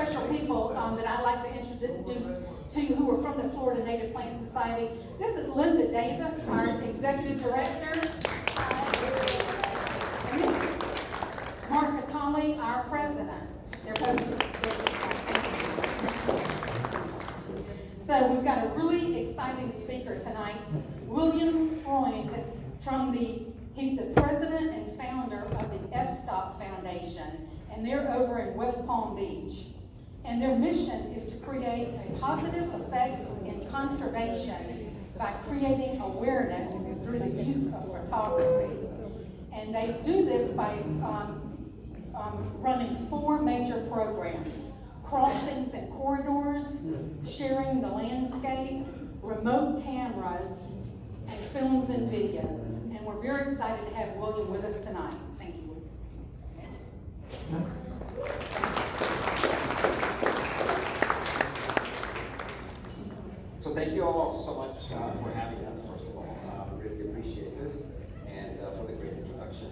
special people that I'd like to introduce to you who are from the Florida Native Plant Society. This is Linda Davis, our Executive Director. And this is Mark Catali, our President. Their President. So we've got a really exciting speaker tonight, William Freund, he's the president and founder of the fStop Foundation, and they're over in West Palm Beach. And their mission is to create a positive effect in conservation by creating awareness through the use of photography. And they do this by running 4 major programs: crossings and corridors, sharing the landscape, remote cameras, and films and videos. And we're very excited to have William with us tonight. Thank you. So thank you all so much for having us, first of all. Really appreciate this, and for the great introduction.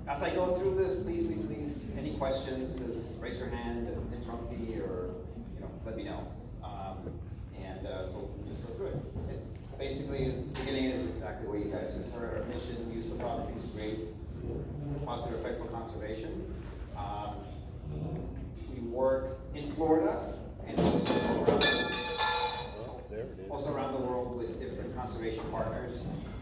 As I go through this, please, any questions, just raise your hand, interrupt me, or let me know. So just go through it. Basically, the beginning is exactly what you guys just heard. Our mission: use photography to create positive effect for conservation. We work in Florida and also around the world with different conservation partners.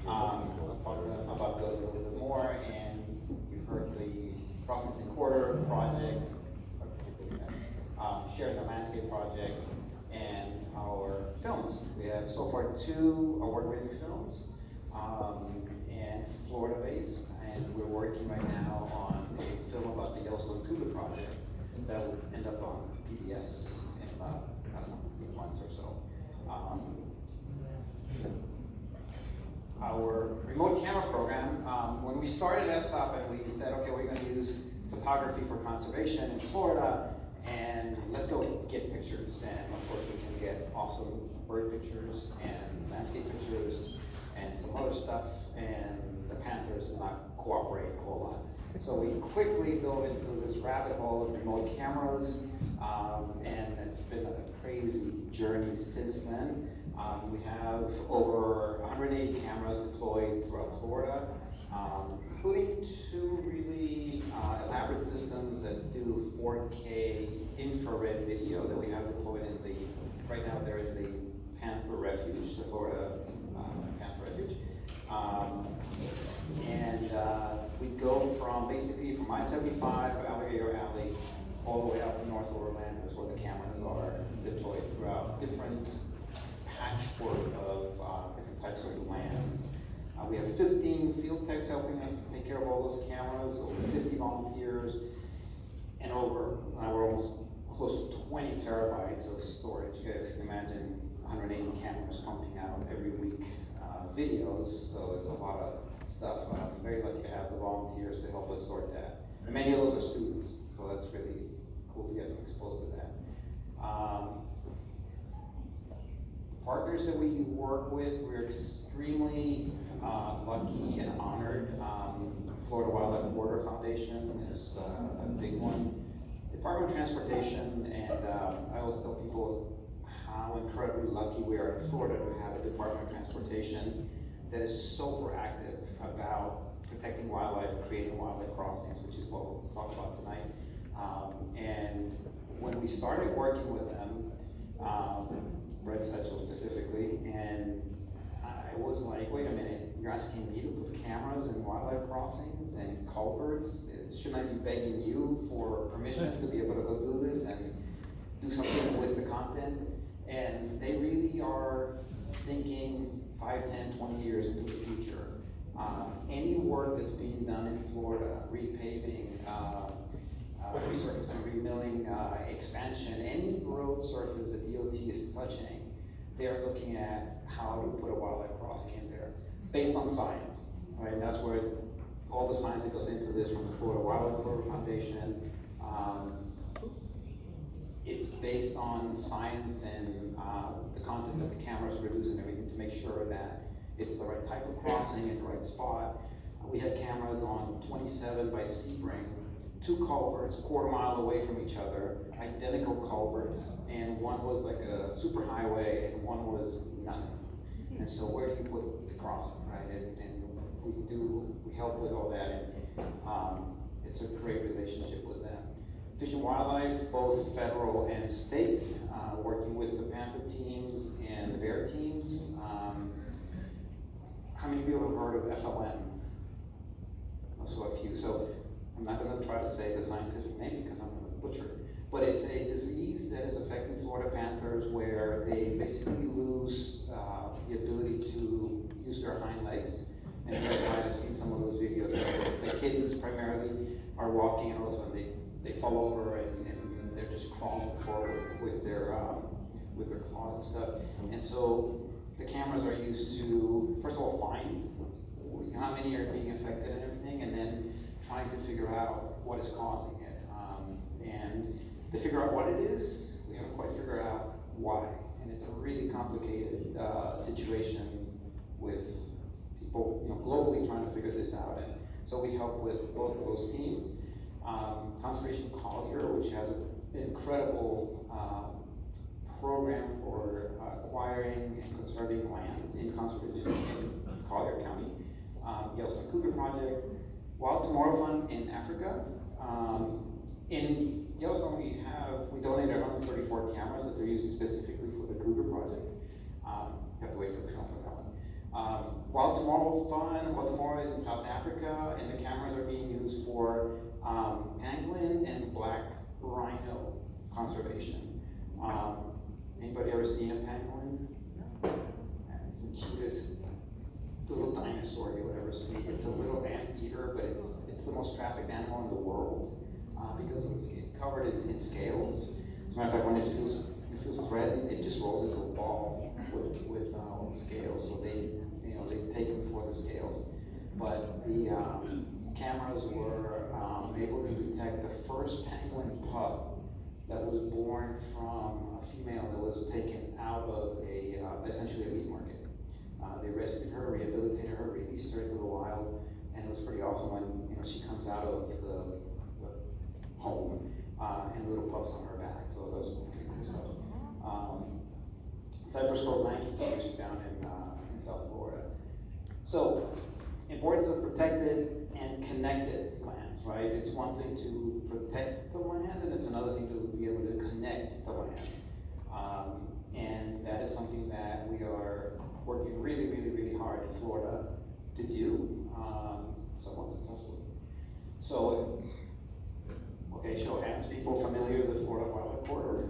I'll talk about those a little bit more. And you've heard the Crossings and Quarter project, sharing the landscape project, and our films. We have so far 2 award-winning films, and Florida-based, and we're working right now on a film about the Yellowstone Cougar project that will end up on PBS in about, I don't know, 8 months or so. Our remote camera program, when we started fStop and we said, okay, we're going to use photography for conservation in Florida, and let's go get pictures. And of course, we can get awesome bird pictures and landscape pictures and some other stuff, and the panthers do not cooperate a whole lot. So we quickly dove into this rabbit hole of remote cameras, and it's been a crazy journey since then. We have over 180 cameras deployed throughout Florida, including 2 really elaborate systems that do 4K infrared video that we have deployed in right now they're in the Panther Refuge, the Florida Panther Refuge. We go from basically from I-75, Alligator Alley, all the way out to North Orlando is where the cameras are deployed throughout different patchwork of different types of lands. We have 15 field techs helping us to take care of all those cameras, over 50 volunteers, and we're almost close to 20 terabytes of storage. You guys can imagine 180 cameras pumping out every week videos, so it's a lot of stuff. I'm very lucky to have the volunteers to help us sort that. And many of those are students, so that's really cool to get them exposed to that. Partners that we work with, we're extremely lucky and honored. Florida Wildlife Border Foundation is a big one. Department of Transportation, and I always tell people how incredibly lucky we are in Florida to have a Department of Transportation that is so proactive about protecting wildlife, creating wildlife crossings, which is what we'll talk about tonight. And when we started working with them, Red Satchel specifically, and I was like, wait a minute, you're asking me to put cameras in wildlife crossings and culverts? Shouldn't I be begging you for permission to be able to go do this and do something with the content? And they really are thinking 5, 10, 20 years into the future. Any work that's being done in Florida, repaving, resurfacing, remilling, expansion, any road surface that DOT is touching, they're looking at how to put a wildlife crossing in there based on science, right? That's where all the science that goes into this from the Florida Wildlife Border Foundation. It's based on science and the content that the cameras produce and everything to make sure that it's the right type of crossing in the right spot. We had cameras on 27 by Sebring two culverts, a quarter mile away from each other, identical culverts, and one was like a super highway and one was nothing. And so where do you put the crossing, right? And we help with all that, and it's a great relationship with them. Fish and Wildlife, both federal and state, working with the panther teams and the bear teams. How many people have heard of FLM? Also a few. So I'm not going to try to say the scientific name because I'm going to butcher it. But it's a disease that is affecting Florida panthers where they basically lose the ability to use their hind legs. And you guys might have seen some of those videos. The kittens primarily are walking and all of a sudden they fall over and they're just crawling forward with their claws and stuff. And so the cameras are used to, first of all, find how many are being affected and everything, and then trying to figure out what is causing it. And to figure out what it is, we haven't quite figured out why. And it's a really complicated situation with people, globally trying to figure this out. And so we help with both of those teams. Conservation Collier, which has an incredible program for acquiring and conserving land in Collier County. Yellowstone Cougar Project, Wild Tomorrow Fund in Africa. In Yellowstone, we donated 134 cameras that they're using specifically for the Cougar Project. You have to wait for the film for that one. Wild Tomorrow in South Africa, and the cameras are being used for pangolin and black rhino conservation. Anybody ever seen a pangolin? It's the cutest little dinosaur you'll ever see. It's a little anteater, but it's the most trafficked animal in the world because it's covered in scales. As a matter of fact, when it feels threatened, it just rolls into a ball with scales. So they take them for the scales. But the cameras were able to detect the first pangolin pup that was born from a female that was taken out of essentially a meat market. They rescued her, rehabilitated her, released her into the wild, and it was pretty awesome when she comes out of the home and little pups on her back. So that was pretty cool stuff. Cypress Grove Landkeeper, which is down in South Florida. So, importance of protected and connected lands, right? It's one thing to protect the land, and it's another thing to be able to connect the land. And that is something that we are working really, really, really hard in Florida to do, somewhat successfully. So, okay, show of hands, people familiar with the Florida Wildlife Corridor?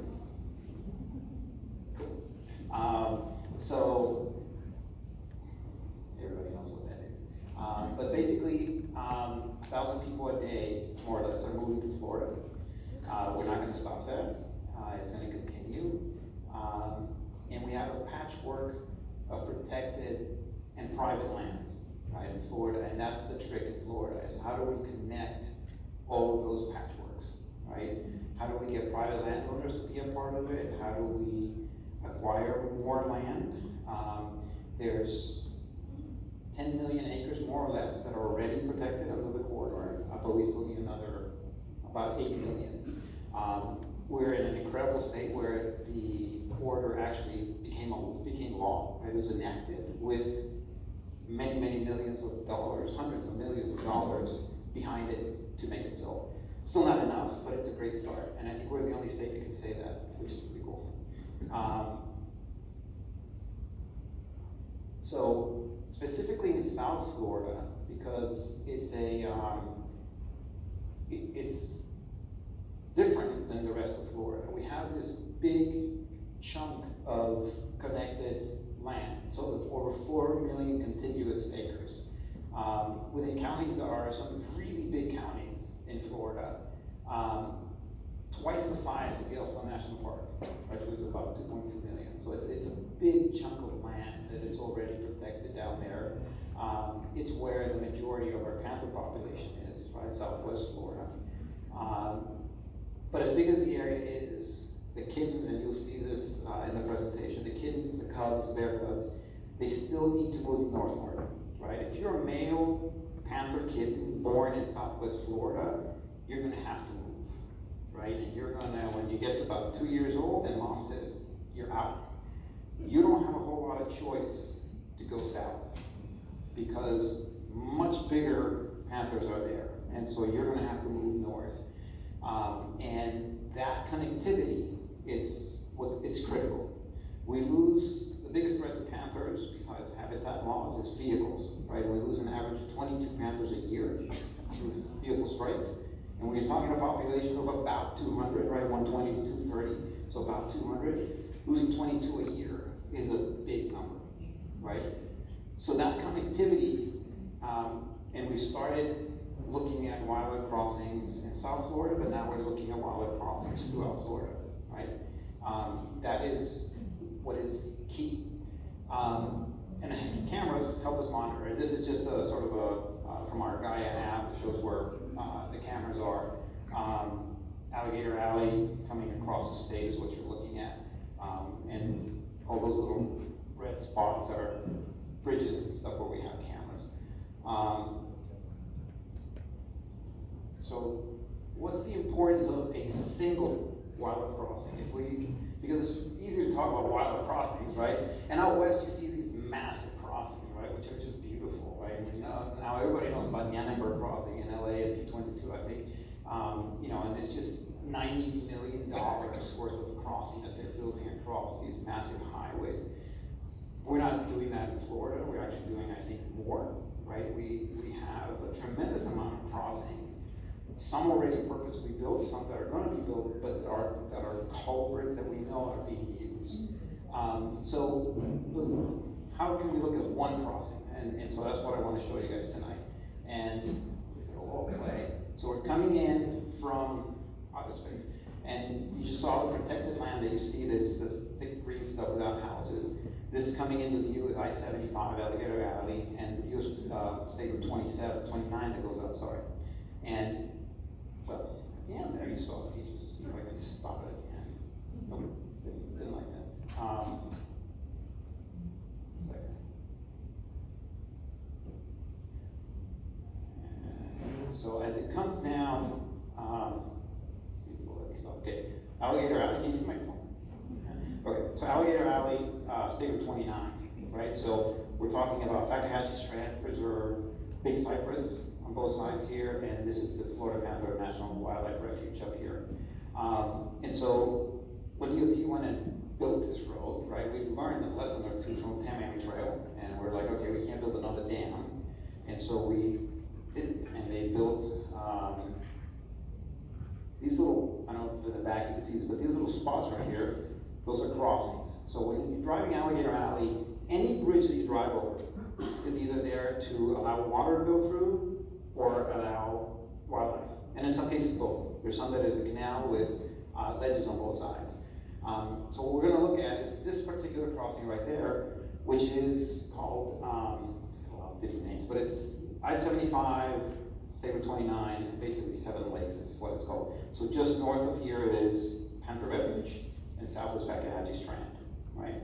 Cool. So, everybody knows what that is. But basically, 1,000 people a day, more or less, are moving to Florida. We're not going to stop that. It's going to continue. And we have a patchwork of protected and private lands, right, in Florida. And that's the trick in Florida, is how do we connect all of those patchworks, right? How do we get private landowners to be a part of it? How do we acquire more land? There's 10 million acres, more or less, that are already protected under the corridor, but we still need another about 8 million. We're in an incredible state where the corridor actually became law. It was enacted with many, many millions of dollars, hundreds of millions of dollars behind it to make it so. Still not enough, but it's a great start. And I think we're the only state that can say that, which is pretty cool. So specifically in South Florida, because it's it's different than the rest of Florida. We have this big chunk of connected land, so over 4 million contiguous acres. Within counties, there are some really big counties in Florida, twice the size of Yellowstone National Park, which was about 2.2 million. So it's a big chunk of land that is already protected down there. It's where the majority of our panther population is, right, Southwest Florida. But as big as the area is, the kittens, and you'll see this in the presentation, the kittens, the cubs, bear cubs, they still need to move northward, right? If you're a male panther kitten born in Southwest Florida, you're gonna have to move, right? And you're gonna, when you get to about 2 years old and mom says, you're out, you don't have a whole lot of choice to go south because much bigger panthers are there. And so you're gonna have to move north. And that connectivity, it's critical. We lose, the biggest threat to panthers, besides habitat loss, is vehicles, right? We lose an average of 22 panthers a year through vehicle strikes. And when you're talking a population of about 200, right, 120 to 230, so about 200, losing 22 a year is a big number, right? So that connectivity, and we started looking at wildlife crossings in South Florida, but now we're looking at wildlife crossings throughout Florida, right? That is what is key. And cameras help us monitor. And this is just a sort of from our Gaia app that shows where the cameras are. Alligator Alley coming across the state is what you're looking at. And all those little red spots are bridges and stuff where we have cameras. So what's the importance of a single wildlife crossing? Because it's easy to talk about wildlife crossings, right? And out west you see these massive crossings, right, which are just beautiful, right? And now everybody knows about the Annenberg crossing in LA at P22, I think. And it's just $90 million worth of crossing that they're building across these massive highways. We're not doing that in Florida. We're actually doing, I think, more, right? We have a tremendous amount of crossings. Some already purposely built, some that are going to be built, but that are culverts that we know are being used. So how can we look at one crossing? And so that's what I want to show you guys tonight. And if it'll all play. So we're coming in from outer space, and you just saw the protected land that you see. That's the thick green stuff without houses. This coming into view is I-75, Alligator Alley, and US State Route 29 that goes up, sorry. And well, yeah, there you saw it. You just see if I can stop it again. Nope, didn't like that. Second. And so as it comes down, let's see if it'll let me stop. Okay, Alligator Alley. Can you see my phone? Okay, so Alligator Alley, State Route 29, right? So we're talking about Fakahatchee Strand Preserve, Big Cypress on both sides here, and this is the Florida Panther National Wildlife Refuge up here. And so when DOT went and built this road, right, we learned a lesson or two from Tampa Trail, and we're like, okay, we can't build another dam. And so we did, and they built these little, I don't know if in the back you can see this, but these little spots right here, those are crossings. So when you're driving Alligator Alley, any bridge that you drive over is either there to allow water to go through or allow wildlife. And in some cases, both. There's some that is a canal with ledges on both sides. So what we're gonna look at is this particular crossing right there, which is called, it's got a lot of different names, but it's I-75, State Route 29, and basically 7 Lakes is what it's called. So just north of here is Panther Refuge, and south is Fakahatchee Strand, right?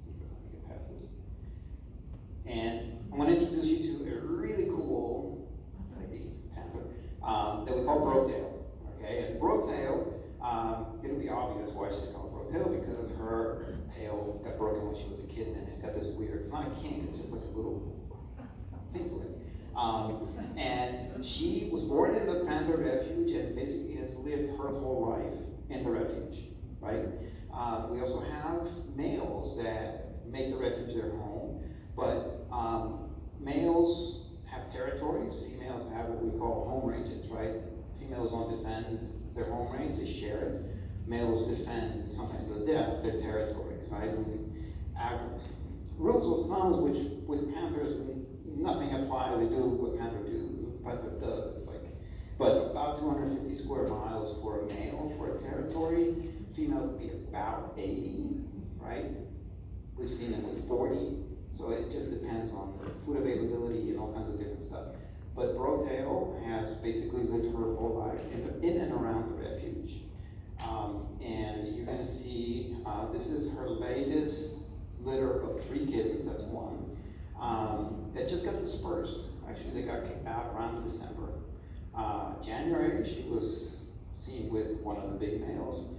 See if I can get past this. And I'm going to introduce you to a really cool panther that we call Brotail. Okay, and Brotail, it'll be obvious why she's called Brotail, because her tail got broken when she was a kitten, and it's got this weird, it's not a kink, it's just like a little thing to it. And she was born in the Panther Refuge and basically has lived her whole life in the refuge, right? We also have males that make the refuge their home, but males have territories, females have what we call home ranges, right? Females don't defend their home range, they share it. Males defend, sometimes to the death, their territories, right? Rules of thumb, which with panthers, nothing applies. They do what panther does. It's like, but about 250 square miles for a male for a territory. Female would be about 80, right? We've seen them with 40. So it just depends on food availability and all kinds of different stuff. But Brotail has basically lived her whole life in and around the refuge. And you're gonna see, this is her latest litter of 3 kittens, that's one, that just got dispersed. Actually, they got kicked out around December. January, she was seen with one of the big males.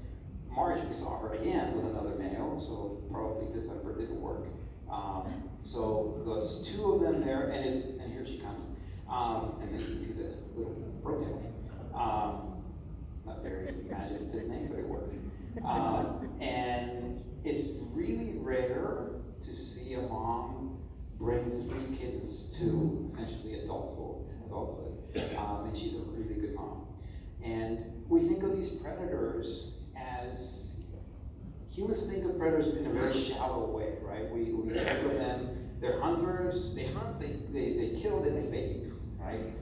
March, we saw her again with another male, so probably December didn't work. So there's two of them there, and here she comes. And then you can see the little roadtail. Not very imaginative name, but it works. And it's really rare to see a mom bring 3 kittens to essentially adulthood. And she's a really good mom. And we think of these predators as, humans think of predators in a very shallow way, right? We think of them, they're hunters, they hunt, they kill, they make babies, right?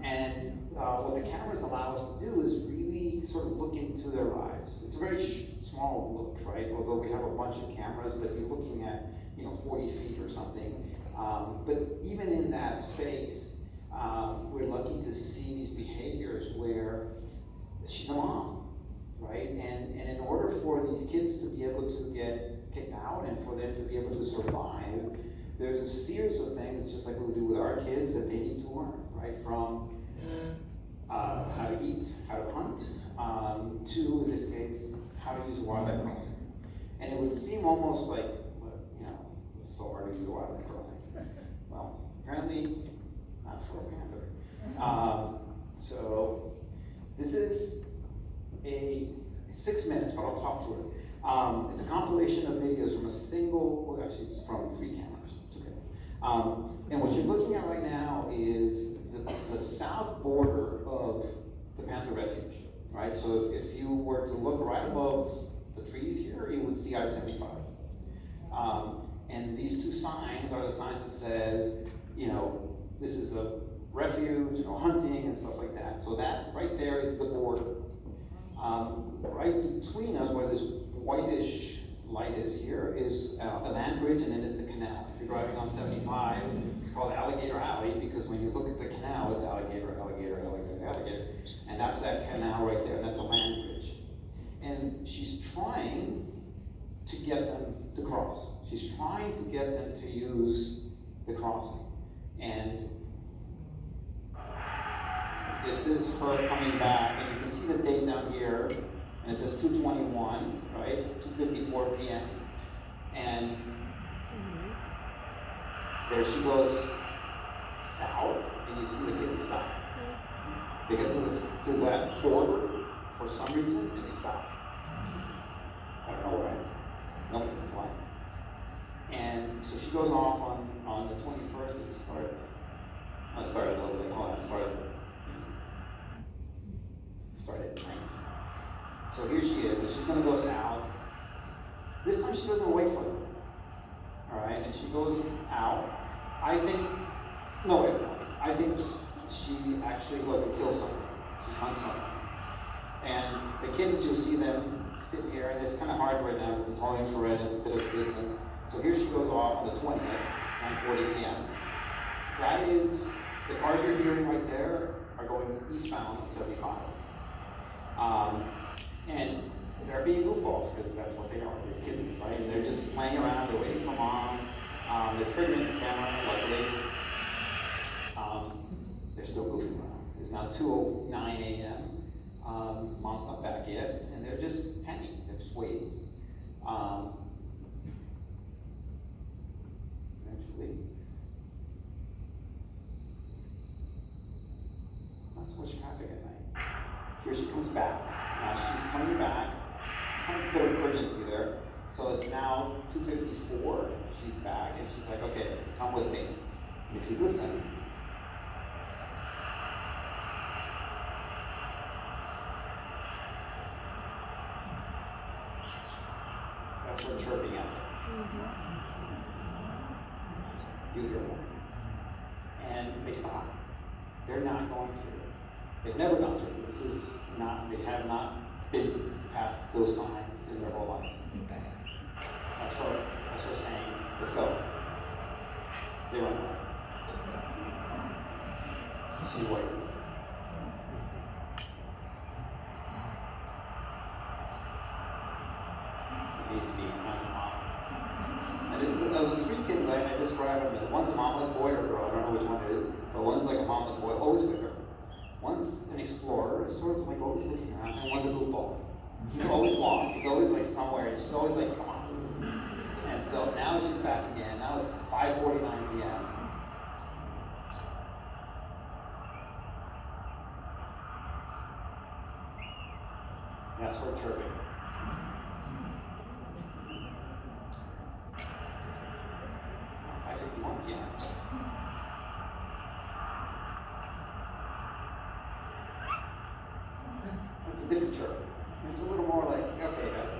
And what the cameras allow us to do is really sort of look into their eyes. It's a very small look, right? Although we have a bunch of cameras, but you're looking at, 40 feet or something. But even in that space, we're lucky to see these behaviors where she's a mom, right? And in order for these kids to be able to get kicked out and for them to be able to survive, there's a series of things, just like we do with our kids, that they need to learn, right? From how to eat, how to hunt, to, in this case, how to use a wildlife crossing. And it would seem almost like, it's so hard to use a wildlife crossing. Well, apparently, not for a panther. So this is it's 6 minutes, but I'll talk through it. It's a compilation of videos from actually it's from 3 cameras. It's okay. And what you're looking at right now is the south border of the Panther Refuge, right? So if you were to look right above the trees here, you would see I-75. And these 2 signs are the signs that says, this is a refuge, hunting and stuff like that. So that right there is the border. Right between us, where this whitish light is here, is the land bridge, and then it's the canal. If you're driving on 75, it's called Alligator Alley, because when you look at the canal, it's alligator, alligator, alligator, alligator. And that's that canal right there, and that's a land bridge. And she's trying to get them to cross. She's trying to get them to use the crossing. And this is her coming back, and you can see the date down here, and it says 2:21, right? 2:54 p.m. And there she goes south, and you see the kittens stop. They get to that border for some reason, and they stop. I don't know why. No, why. And so she goes off on the 21st. I started a little bit. Hold on, started at 9. So here she is, and she's going to go south. This time she doesn't wait for them. All right, and she goes out. I think she actually goes and kills something. She hunts something. And the kittens, you'll see them sitting here, and it's kind of hard right now because it's all infrared and it's a bit of a distance. So here she goes off on the 20th, it's 9:40 p.m. That is, the cars you're hearing right there are going eastbound on 75. And they're being goofballs, because that's what they are, they're kittens, right? And they're just playing around, they're waiting for mom, they're triggering the camera, luckily. They're still goofing around. It's now 2:09 a.m. Mom's not back yet, and they're just hanging, they're just waiting. Eventually, not so much traffic at night. Here she comes back. Now she's coming back, kind of a bit of urgency there. So it's now 2:54, she's back, and she's like, okay, come with me. And if you listen, that's her chirping out. You hear them. And they stop. They're not going through. They've never gone through. They have not been past those signs in their whole lives. That's her saying, let's go. They run away. She waits. It needs to be my mom. And the 3 kids I described them as, one's a mama's boy or girl, I don't know which one it is, but one's always with her. One's an explorer, sort of like always looking around, and one's a goofball. He's always lost. He's always like somewhere, and she's always like, come on. And so now she's back again. Now it's 5:49 p.m. That's her chirping. It's not 5:51 p.m. It's a different chirp. It's a little more like, okay guys,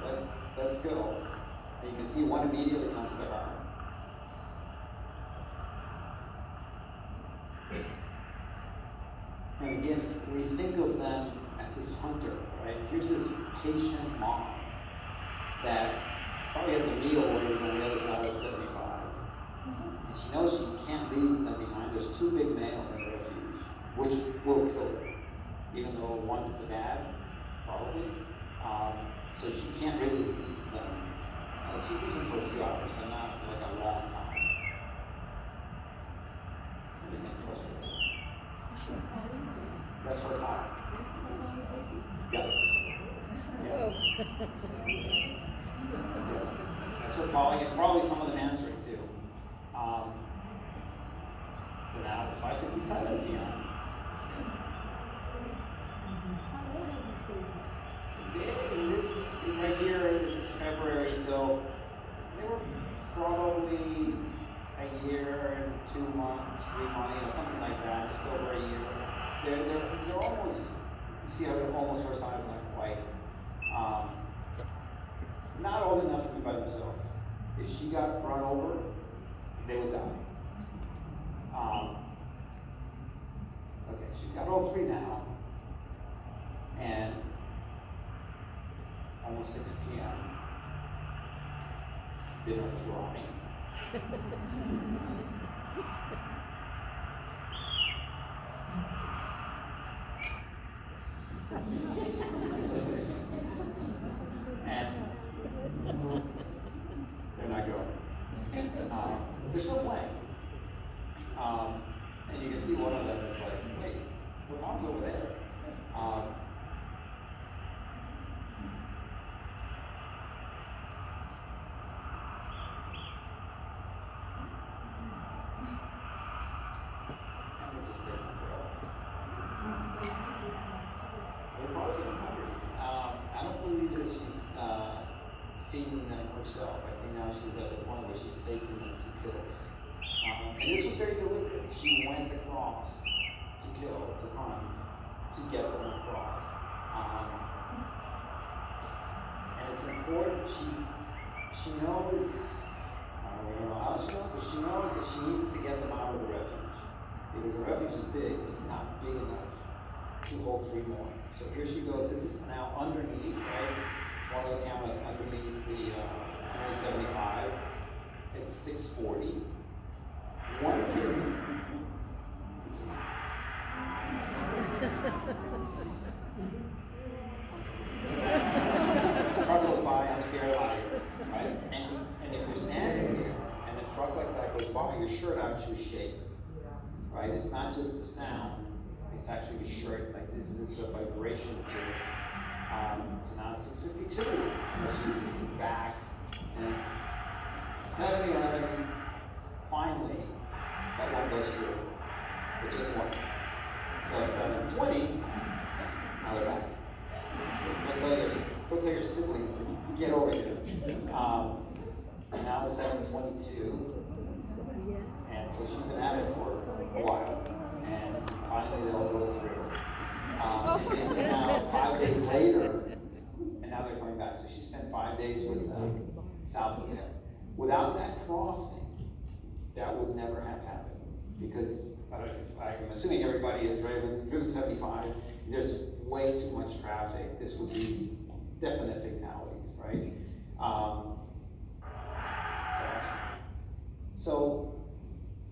let's go. And you can see one immediately comes to her. And again, we think of them as this hunter, right? Here's this patient mom that probably has a meal waiting on the other side of 75. And she knows she can't leave them behind. There's two big males in the refuge, which will kill them, even though one's the dad, probably. So she can't really leave them. She leaves them for a few hours, but not like a long time. That's her car. Yeah. Yeah. That's her calling, and probably some of them answering too. So now it's 5:57 p.m. Right here, this is February, so they were probably a year and 2 months, 3 months, something like that, just over a year. They're almost, you see how they're almost her size, not quite. Not old enough to be by themselves. If she got run over, they would die. Okay, she's got all three now, and almost 6 p.m. Dinner was rotting. And they're not going. But they're still playing. And you can see one of them is like, wait, your mom's over there. Feeding them herself. I think now she's at the point where she's taking them to kills. And this was very deliberate. She went across to kill, to hunt, to get them across. And it's important. She knows, I don't know how she knows, but she knows that she needs to get them out of the refuge. Because the refuge is big, it's not big enough to hold three more. So here she goes. This is now underneath, right? One of the cameras underneath the 175. It's 640. One kid. This is truck goes by, I'm scared out of here, right? And if you're standing there and a truck like that goes by, your shirt actually shakes, right? It's not just the sound, it's actually the shirt, like this is a vibration to it. So now it's 6:52, she's back, and 7-11, finally, that one goes through, but just one. So 7:20, now they're back. Go tell your siblings to get over here. Now it's 7:22, and so she's been at it for a while, and finally they'll go through. This is now 5 days later, and now they're coming back. So she spent 5 days with them south of there. Without that crossing, that would never have happened. Because I'm assuming everybody has driven 75. There's way too much traffic. This would be definite fatalities, right? So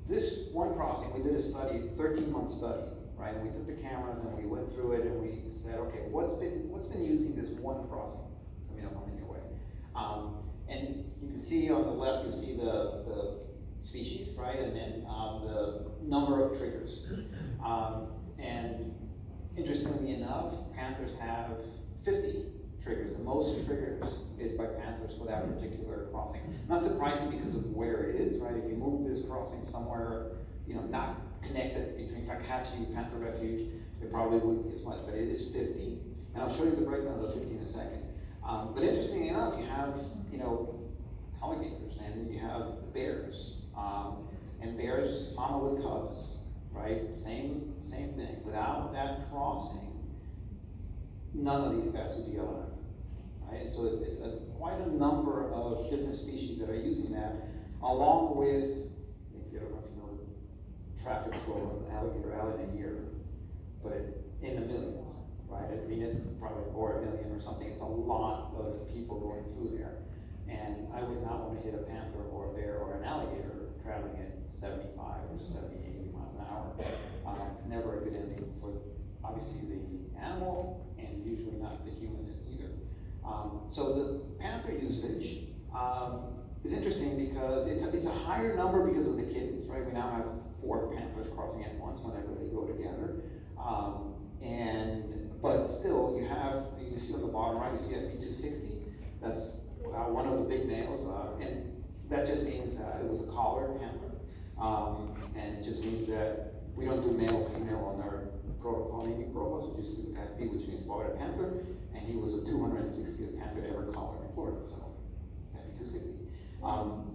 this one crossing, we did a study, 13-month study. Right? We took the cameras and we went through it and we said, okay, what's been using this one crossing? Let me know if I'm in your way. And you can see on the left, you see the species, right? And then the number of triggers. interestingly enough, panthers have 50 triggers. The most triggers is by panthers for that particular crossing. Not surprising because of where it is, right? If you move this crossing somewhere, not connected between Fakachi and Panther Refuge, it probably wouldn't be as much, but it is 50. And I'll show you the breakdown of the 50 in a second. But interestingly enough, you have, alligators, and you have the bears. And bears, mama with cubs, right? Same thing. Without that crossing, none of these guys would be alive, right? So it's quite a number of different species that are using that, along with, I don't know if you know the traffic flow of Alligator Alley in a year, but in the millions, right? I mean, it's probably over 1 million or something. It's a lot of people going through there. And I would not want to hit a panther or a bear or an alligator traveling at 75 or 70, 80 miles an hour. Never a good ending for obviously the animal and usually not the human either. So the panther usage is interesting because it's a higher number because of the kittens, right? We now have 4 panthers crossing at once whenever they go together. But still, you see on the bottom right, you see FP260. That's one of the big males, and that just means it was a collared panther, and it just means that we don't do male-female on our protocol naming protocols. We just do FP, which means spotted panther, and he was the 260th panther ever collared in Florida, so FP260.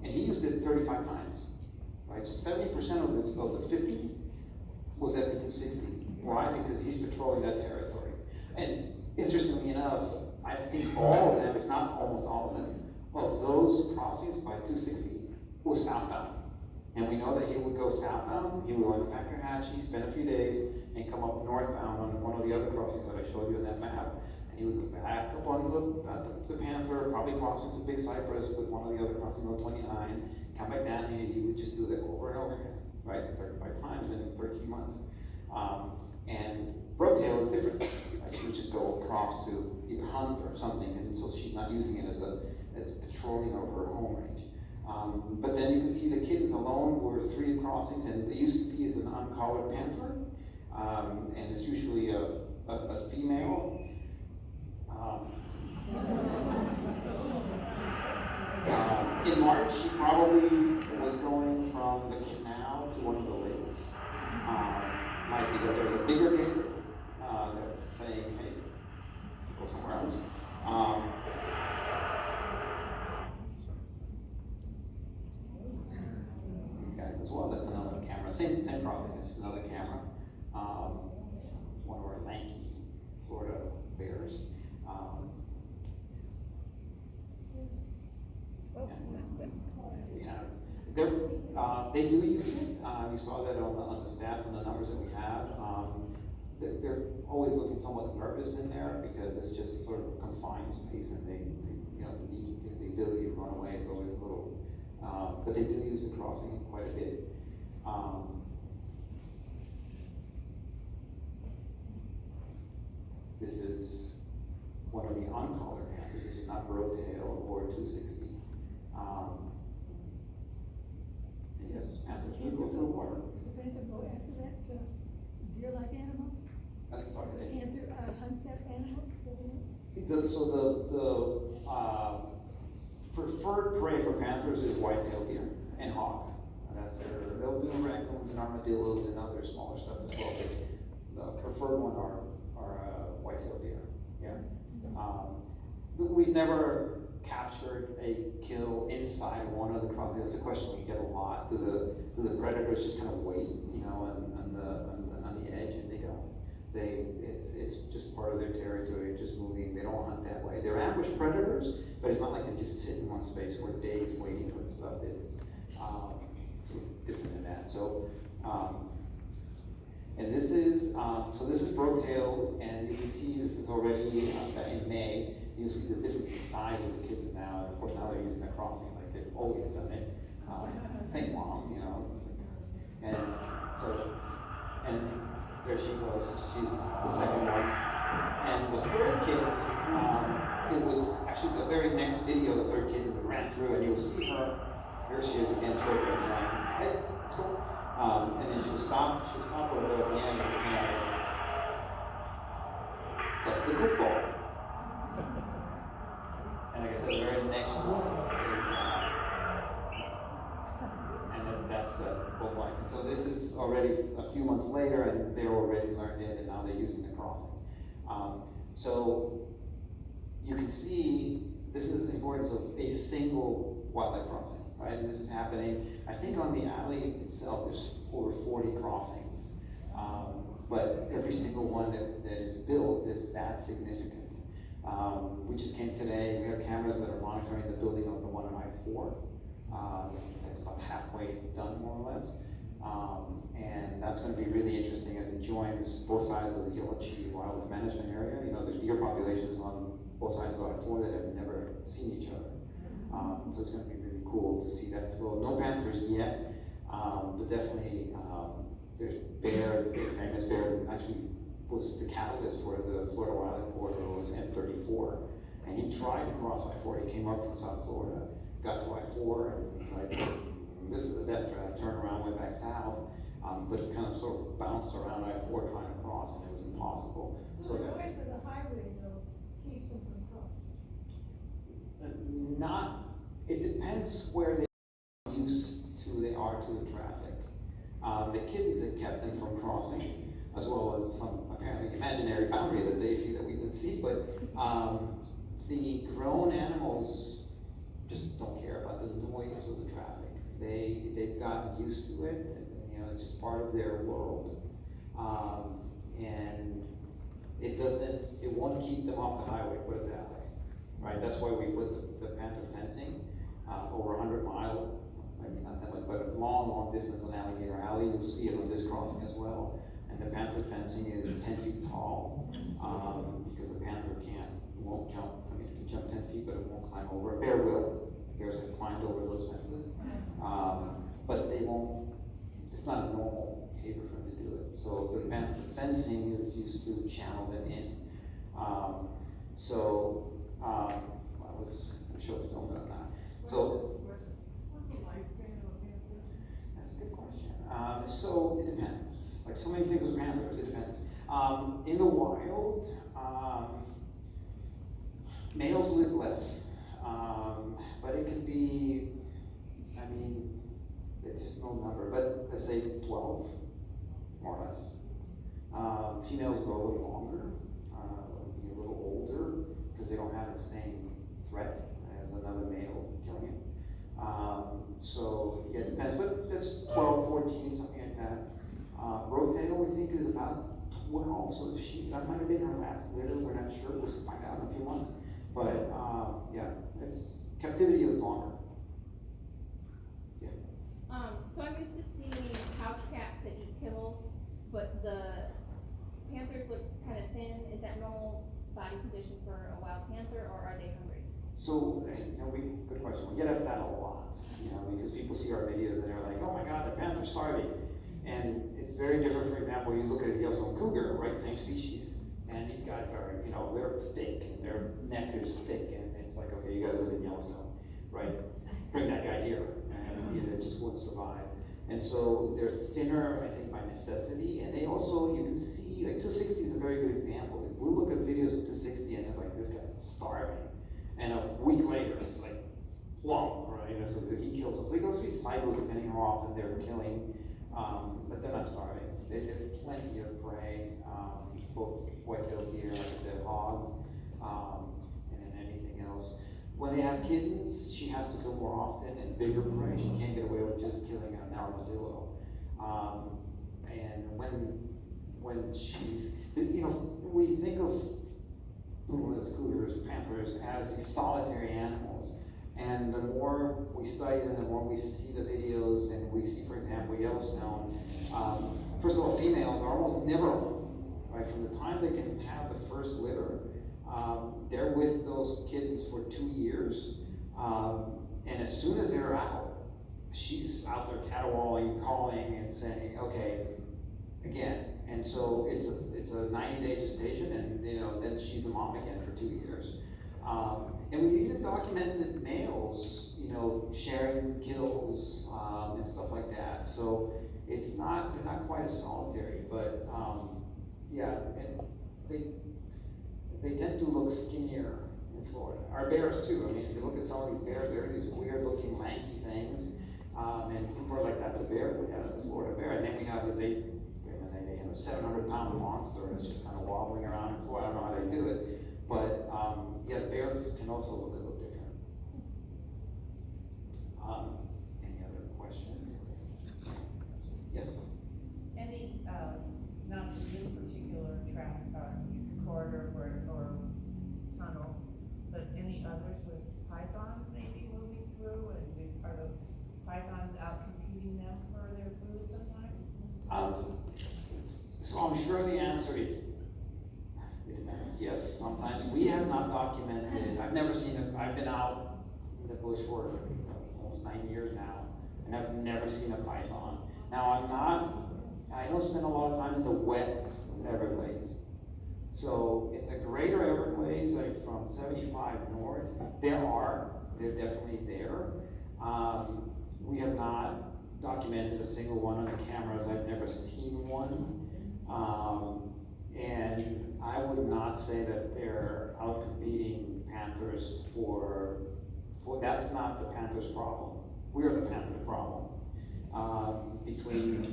And he used it 35 times, right? So 70% of the 50 was FP260. Why? Because he's patrolling that territory. And interestingly enough, I think all of them, if not almost all of them, of those crossings by 260 was southbound. And we know that he would go southbound, he would go into Fakahatchee, spend a few days, and come up northbound on one of the other crossings that I showed you on that map. And he would go back up on the Panther, probably cross into Big Cypress with one of the other crossings on 29, come back down, and he would just do that over and over again, right? 35 times in 13 months. And Broadtail is different, right? She would just go across to either hunt or something, and so she's not using it as patrolling over her home range. But then you can see the kittens alone were 3 crossings, and the UCP is an uncollared panther, and it's usually a female. In March, she probably was going from the canal to one of the lakes. Might be that there's a bigger gator that's saying, hey, go somewhere else. These guys as well, that's another camera. Same crossing, this is another camera. One of our lanky Florida bears. They do use it. We saw that on the stats, on the numbers that we have. They're always looking somewhat nervous in there because it's just sort of confined space, and the ability to run away is always a little. But they do use the crossing quite a bit. This is one of the uncollared panthers. This is not Broadtail or 260. And yes, panthers do go through water. Does the panther go after that deer-like animal? That's Does the panther hunt that animal? So the preferred prey for panthers is white-tailed deer and hawk. They'll do raccoons and armadillos and other smaller stuff as well. But the preferred one are white-tailed deer. Yeah. We've never captured a kill inside one of the crossings. That's the question we get a lot. Do the predators just kind of wait, on the edge, and they don't. It's just part of their territory, just moving. They don't hunt that way. They're ambush predators, but it's not like they just sit in one space for days waiting for the stuff. It's sort of different than that. So, and this is Broadtail, and you can see this is already in May. You see the difference in size of the kittens now, and of course now they're using the crossing like they've always done it. Think mom, and so, and there she goes. She's the second one, and the third kitten. It was actually the very next video. The third kitten ran through, and you'll see her. Here she is again, chirping, saying, "Hey, let's go." And then she'll stop. She'll stop over there at the end. later, and they already learned it, and now they're using the crossing. So you can see this is the importance of a single wildlife crossing, right? And this is happening, I think on the alley itself, there's over 40 crossings. But every single one that is built is that significant. We just came today, we have cameras that are monitoring the building of the one on I-4. That's about halfway done, more or less. And that's going to be really interesting as it joins both sides of the Yoachi Wildlife Management Area. You know, there's deer populations on both sides of I-4 that have never seen each other. So it's going to be really cool to see that flow. No panthers yet, but definitely there's bear, the famous bear that actually was the catalyst for the Florida Wildlife Corridor was M34. And he tried to cross I-4. He came up from South Florida, got to I-4, and was like, this is a death threat. Turned around, went back south, but he kind of sort of bounced around I-4 trying to cross, and it was impossible. So the noise of the highway though keeps them from crossing? It depends where they are to the traffic. The kittens that kept them from crossing, as well as some apparently imaginary boundary that they see that we didn't see, but the grown animals just don't care about the noise of the traffic. They've gotten used to it, and, you know, it's just part of their world. And it won't keep them off the highway, put it that way, right? That's why we put the panther fencing over 100 mile, maybe not that much, but a long distance on Alligator Alley. You'll see it on this crossing as well. And the panther fencing is 10 feet tall, because the panther won't jump. I mean, it can jump 10 feet, but it won't climb over. A bear will. Bears have climbed over those fences. But they won't, it's not a normal behavior for them to do it. So the panther fencing is used to channel them in. I'm sure it's filmed on that. So, What's the lifespan of a panther? that's a good question. So it depends. Like so many things with panthers, it depends. In the wild, males live less, but it could be, I mean, it's just no number, but let's say 12, more or less. Females go a little longer, be a little older, because they don't have the same threat as another male killing it. So yeah, it depends, but that's 12, 14, something like that. Roadtail, we think, is about 12, so that might have been her last litter, we're not sure, we'll find out in a few months. But yeah, captivity is longer. Yeah. So I'm used to seeing house cats that eat kibble, but the panthers looked kind of thin. Is that normal body condition for a wild panther, or are they hungry? So, good question. We get asked that a lot, because people see our videos and they're like, oh my God, the panther's starving. And it's very different. For example, you look at a Yellowstone cougar, right, same species, and these guys are, they're thick, and their neck is thick, and it's like, okay, you gotta live in Yellowstone, right? Bring that guy here, and it just won't survive. And so they're thinner, I think, by necessity, and they also, you can see, like 260 is a very good example. We look at videos of 260 and it's like, this guy's starving. And a week later, it's like, plump, right? So he kills them. So he goes through these cycles depending on how often they're killing, but they're not starving. They have plenty of prey, both white-tailed deer, like I said, hogs, and then anything else. When they have kittens, she has to kill more often and bigger prey. She can't get away with just killing an armadillo. And when she's, we think of cougars, panthers as these solitary animals. And the more we study them, the more we see the videos, and we see, for example, Yellowstone. First of all, females are almost never alone, right? From the time they can have the first litter, they're with those kittens for 2 years. And as soon as they're out, she's out there caterwauling, calling, and saying, okay, again. And so it's a 90-day gestation, and then she's a mom again for 2 years. And we even documented males, sharing kills and stuff like that. So they're not quite as solitary, but yeah, and they tend to look skinnier in Florida. Our bears too. I mean, if you look at some of these bears, they're these weird-looking lanky things, and people are like, "That's a bear." Like, yeah, that's a Florida bear. And then we have this a 700-pound monster that's just kind of wobbling around the floor. I don't know how they do it, but yeah, bears can also look a little different. Any other questions? Yes. Any, not to this particular track, corridor or tunnel, but any others with pythons maybe moving through, and are those pythons out competing them for their food sometimes? So I'm sure the answer is, it depends, yes, sometimes. We have not documented, I've never seen it, I've been out in the bush for almost 9 years now, and I've never seen a python. Now I don't spend a lot of time in the wet Everglades. So in the greater Everglades, like from 75 north, they're definitely there. We have not documented a single one on the cameras. I've never seen one. And I would not say that they're out competing panthers for that's not the panther's problem. We're the panther's problem. Between,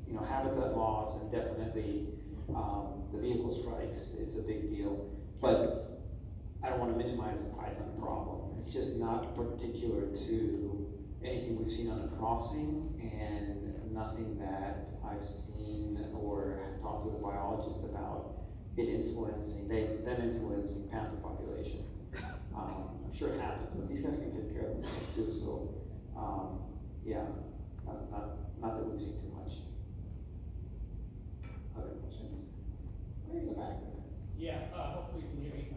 you know, habitat loss and definitely the vehicle strikes, it's a big deal. But I don't want to minimize the python problem. It's just not particular to anything we've seen on the crossing, and nothing that I've seen or have talked to the biologist about it influencing, them influencing panther population. I'm sure it happens, but these guys can take care of themselves too, so, yeah, not that we've seen too much. Other questions? Way in the back. Yeah, hopefully you can hear me.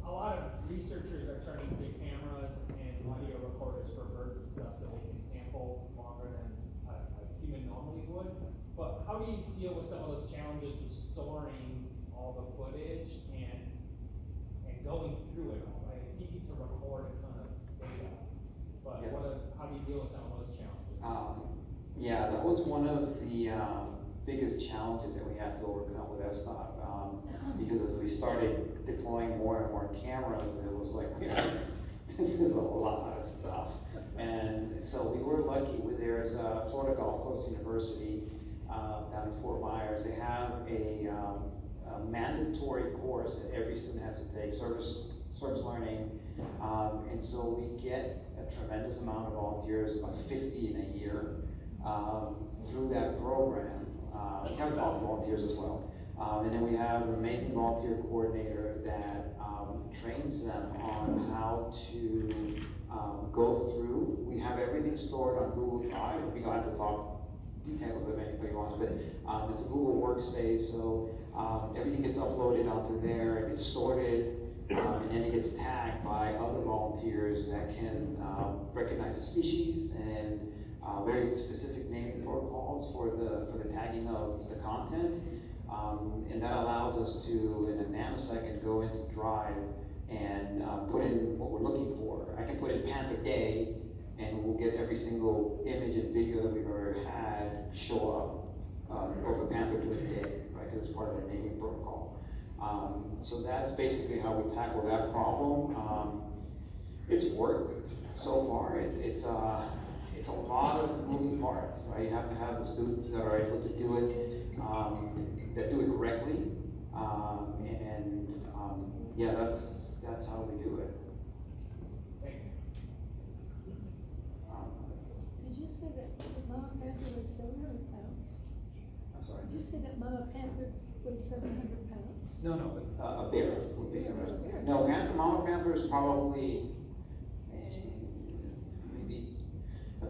A lot of researchers are turning to cameras and audio recorders for birds and stuff so they can sample longer than a human normally would. But how do you deal with some of those challenges of storing all the footage and going through it all, right? It's easy to record a ton of data, but Yes. how do you deal with some of those challenges? Yeah, that was one of the biggest challenges that we had to overcome with fStop, because as we started deploying more and more cameras, it was like, this is a lot of stuff. And so we were lucky. There's Florida Gulf Coast University down in Fort Myers. They have a mandatory course that every student has to take, service learning, and so we get a tremendous amount of volunteers, about 50 in a year, through that program. We have adult volunteers as well. And then we have an amazing volunteer coordinator that trains them on how to go through. We have everything stored on Google Drive. We don't have to talk details if anybody wants, but it's a Google workspace, so everything gets uploaded onto there, it gets sorted, and then it gets tagged by other volunteers that can recognize the species and very specific naming protocols for the tagging of the content. And that allows us to, in a nanosecond, go into Drive and put in what we're looking for. I can put in Panther Day, and we'll get every single image and video that we've ever had show up of a panther doing a day, right? Because it's part of the naming protocol. So that's basically how we tackle that problem. It's worked so far. It's a lot of moving parts, right? You have to have the students that are able to do it, that do it correctly, and yeah, that's how we do it. Did you say that the mama panther was 700 pounds? I'm sorry. Did you say that mama panther was 700 pounds? No, but a bear would be similar. Bear. No, mama panther is probably maybe a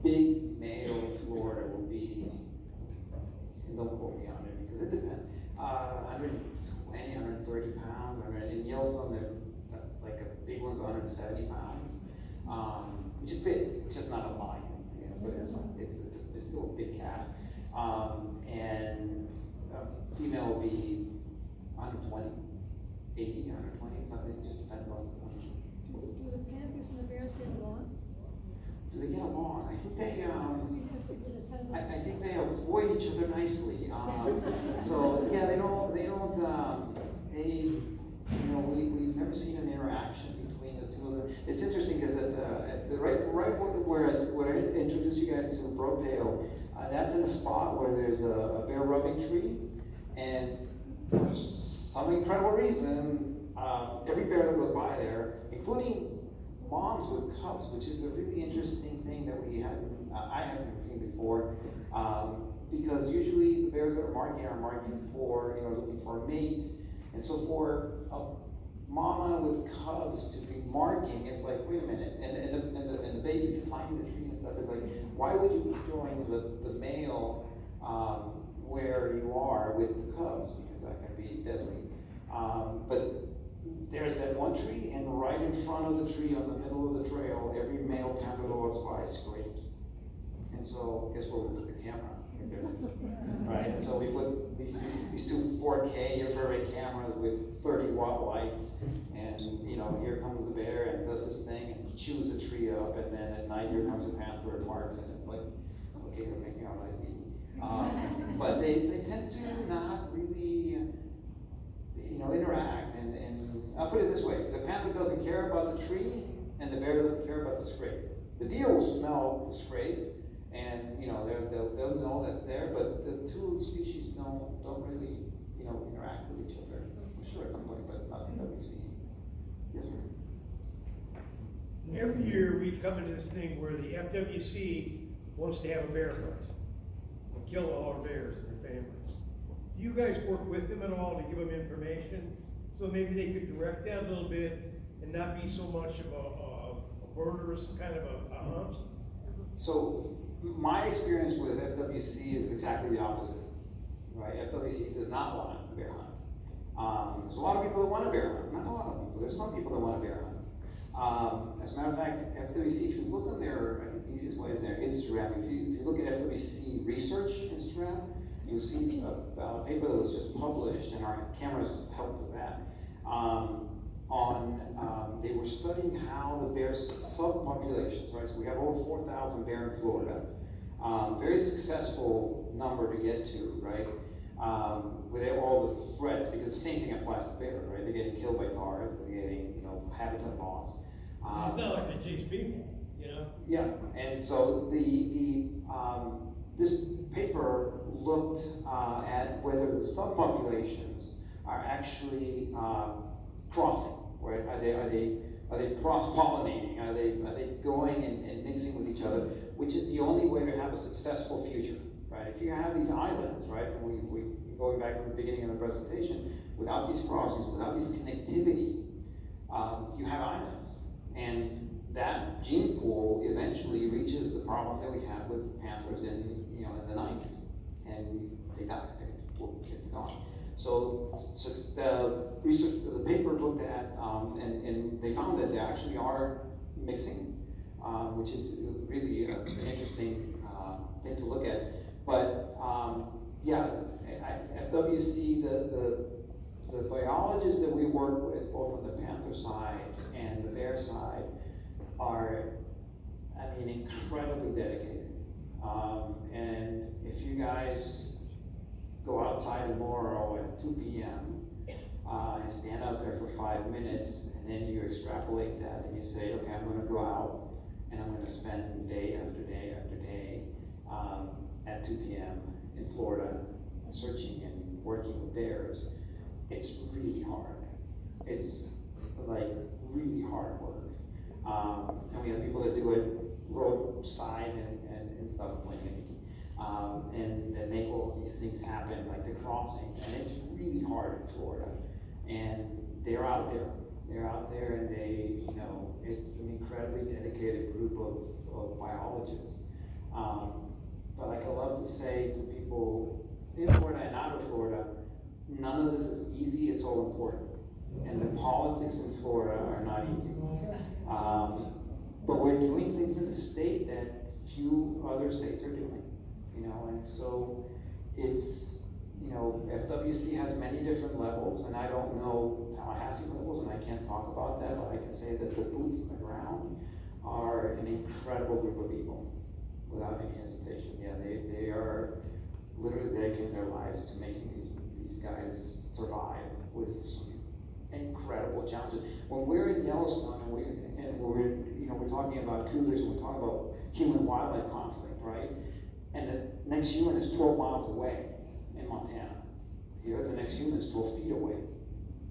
big male in Florida will be, and don't quote me on it because it depends, 120, 130 pounds. In Yellowstone, like a big one's 170 pounds, which is big. It's just not a lion, you know, but it's still a big cat. And female will be 120, 80, 120, something. It just depends on. Do the panthers and the bears get along? Do they get along? I think they. Is it a tunnel? I think they avoid each other nicely. So yeah, they don't. You know, we've never seen an interaction between the two of them. It's interesting because at the right where I introduced you guys to Broadtail, that's in a spot where there's a bear rubbing tree, and for some incredible reason, every bear that goes by there, including moms with cubs, which is a really interesting thing that I haven't seen before, because usually the bears that are marking for, looking for a mate, and so for a mama with cubs to be marking, it's like, wait a minute, and the baby's climbing the tree and stuff. It's like, why would you join the male where you are with the cubs? Because that can be deadly. But there's that one tree, and right in front of the tree, on the middle of the trail, every male panther that walks by screams. And so, guess where we put the camera? Right there. Right, and so we put these two 4K infrared cameras with 30-watt lights, and here comes the bear and does his thing and chews the tree up, and then at night here comes the panther and marks, and it's like, okay, they're making our lives easy. But they tend to not really, interact, and I'll put it this way: the panther doesn't care about the tree, and the bear doesn't care about the scrape. The deer will smell the scrape, and they'll know that's there, but the two species don't really interact with each other. I'm sure at some point, but nothing that we've seen. Yes, sir. Every year we come into this thing where the FWC wants to have a bear hunt and kill all our bears and their families. Do you guys work with them at all to give them information? So maybe they could direct that a little bit and not be so much of a murderous kind of a hunt? So my experience with FWC is exactly the opposite, right? FWC does not want a bear hunt. There's a lot of people that want a bear hunt. Not a lot of people. There's some people that want a bear hunt. As a matter of fact, FWC, if you look on their, I think the easiest way is their Instagram. If you look at FWC research Instagram, you'll see a paper that was just published, and our cameras helped with that. They were studying how the bear subpopulations, right? So we have over 4,000 bear in Florida. Very successful number to get to, right? With all the threats, because the same thing applies to bear, right? They're getting killed by cars, they're getting, habitat loss. It's not like they chase people, Yeah, and so this paper looked at whether the subpopulations are actually crossing, right? Are they cross-pollinating? Are they going and mixing with each other? Which is the only way to have a successful future, right? If you have these islands, right? And we going back to the beginning of the presentation, without these crossings, without this connectivity, you have islands, and that gene pool eventually reaches the problem that we had with panthers in the 90s, and they died. It's gone. So the research, the paper looked at, and they found that they actually are mixing, which is really an interesting thing to look at. But FWC, the biologists that we work with, both on the panther side and the bear side, are, incredibly dedicated. And if you guys go outside tomorrow at 2 p.m. And stand out there for 5 minutes, and then you extrapolate that and you say, okay, I'm going to go out and I'm going to spend day after day after day at 2 p.m. in Florida searching and working with bears. It's really hard. It's like really hard work. And we have people that do it roadside and stuff like it. And that make all these things happen, like the crossings, and it's really hard in Florida. And they're out there. They're out there, and it's an incredibly dedicated group of biologists. But like I love to say to people in Florida and out of Florida, none of this is easy, it's all important. And the politics in Florida are not easy. But we're doing things in the state that few other states are doing. And so it's, FWC has many different levels, and I don't know Tallahassee levels, and I can't talk about that, but I can say that the boots on the ground are an incredible group of people, without any hesitation. Yeah, they are literally dedicating their lives to making these guys survive with some incredible challenges. When we're in Yellowstone and we're talking about cougars and we're talking about human-wildlife conflict, right? And the next human is 12 miles away in Montana. Here, the next human is 12 feet away,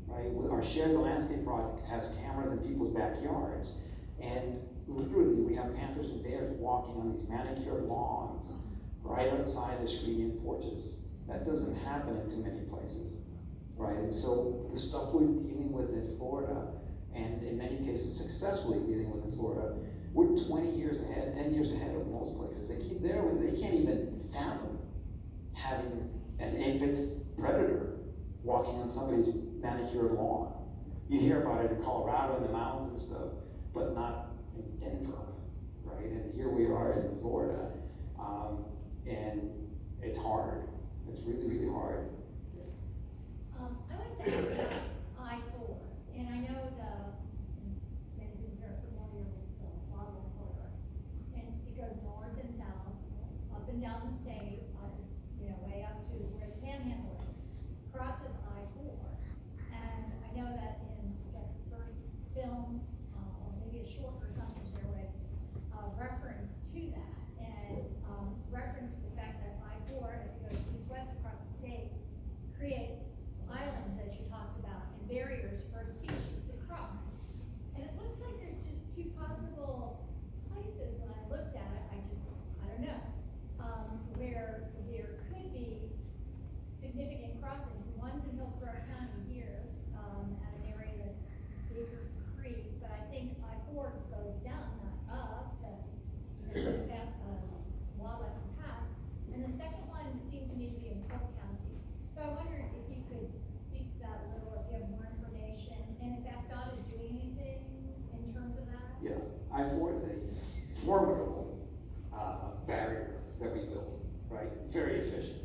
right? Our Shared the Landscape project has cameras in people's backyards, and literally we have panthers and bears walking on these manicured lawns right outside the screened-in porches. That doesn't happen in too many places, right? And so the stuff we're dealing with in Florida, and in many cases successfully dealing with in Florida, we're 20 years ahead, 10 years ahead of most places. They can't even fathom having an apex predator walking on somebody's manicured lawn. You hear about it in Colorado in the mountains and stuff, but not in Denver, right? And here we are in Florida, and it's hard. It's really, really hard. Yes. I wanted to ask about I-4, and I know many people are familiar with the wildlife corridor, and it goes north and south, up and down the state, way up to where the Panhandle is, crosses I-4, and I know that in, I guess, the first film, or maybe a short or something, there was a reference to that, and reference to the fact that I-4, as it goes east-west across the state, creates islands, as you talked about, and barriers for species to cross. And it looks like there's just two possible places, when I looked at it, I don't know, where there could be significant crossings. One's in Hillsborough County here, at an area that's Baker Creek, but I think I-4 goes down, not up, to Wildlife Pass. And the second one seemed to me to be in Polk County. So I wondered if you could speak to that a little, if you have more information, and if FDOT is doing anything in terms of that? Yeah, I-4 is a formidable barrier that we built, right? Very efficient.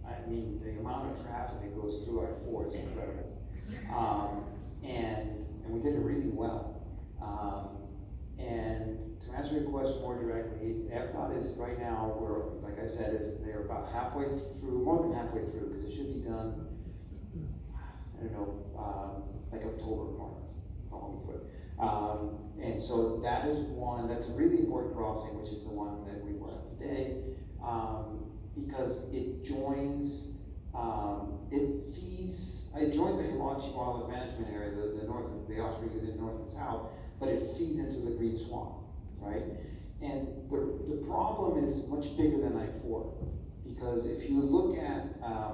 I mean, the amount of traffic that goes through I-4 is incredible. And we did it really well. And to answer your question more directly, FDOT is right now, like I said, they're about halfway through, more than halfway through, because it should be done, I don't know, like October more or less, along with it. And so that is one, that's a really important crossing, which is the one that we were at today, because it joins, it joins the Hilachi Wildlife Management Area, the Osprey Unit north and south, but it feeds into the Green Swamp, right? And the problem is much bigger than I-4, because if you look at, I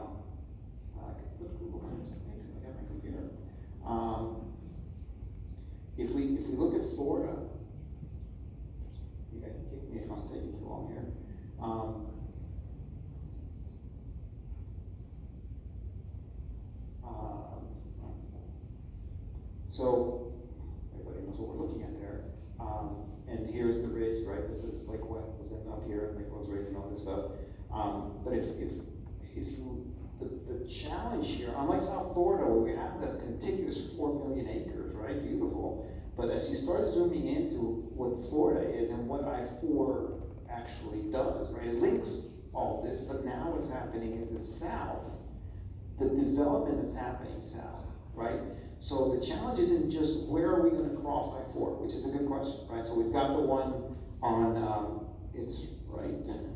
could put Google Maps, I got my computer. If we look at Florida, you guys kick me if I'm taking too long here. So everybody knows what we're looking at there. And here's the ridge, right? This is like what was up here, like what was Ridge and all this stuff. But if you, the challenge here, unlike South Florida where we have this contiguous 4 million acres, right? Beautiful. But as you start zooming into what Florida is and what I-4 actually does, right? It links all this, but now what's happening is it's south. The development is happening south, right? So the challenge isn't just where are we going to cross I-4, which is a good question, right? So we've got the one on, it's right here.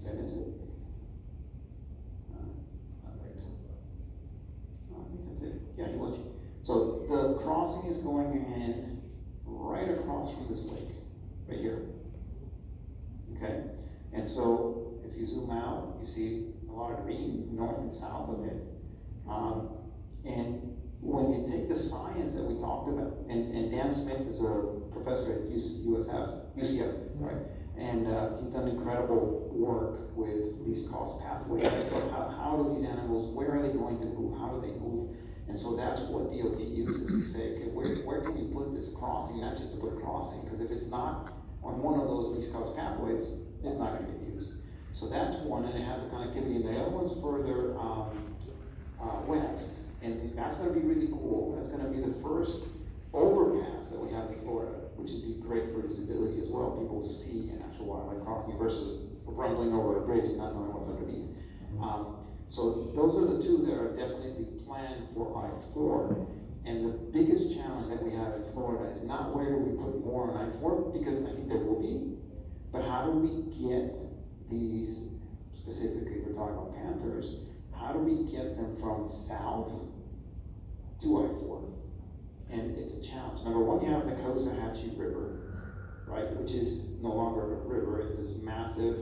Did I miss it? I think that's it. Yeah, you look. So the crossing is going in right across from this lake, right here. Okay? And so if you zoom out, you see a lot of green north and south of it. And when you take the science that we talked about, and Dan Smith is a professor at UCF, right? And he's done incredible work with least cost pathways. So how do these animals, where are they going to move? How do they move? And so that's what DOT uses to say, okay, where can we put this crossing? Not just to put a crossing, because if it's not on one of those least cost pathways, it's not going to get used. So that's one, and it has a connectivity, and the other one's further west, and that's going to be really cool. That's going to be the first overpass that we have in Florida, which would be great for disability as well. People will see an actual wildlife crossing versus rumbling over a bridge and not knowing what's underneath. So those are the two that are definitely planned for I-4. And the biggest challenge that we have in Florida is not where do we put more on I-4, because I think there will be, but how do we get these, specifically we're talking about panthers, how do we get them from south to I-4? And it's a challenge. Number one, you have the Coxsahachie River, right, which is no longer a river, it's this massive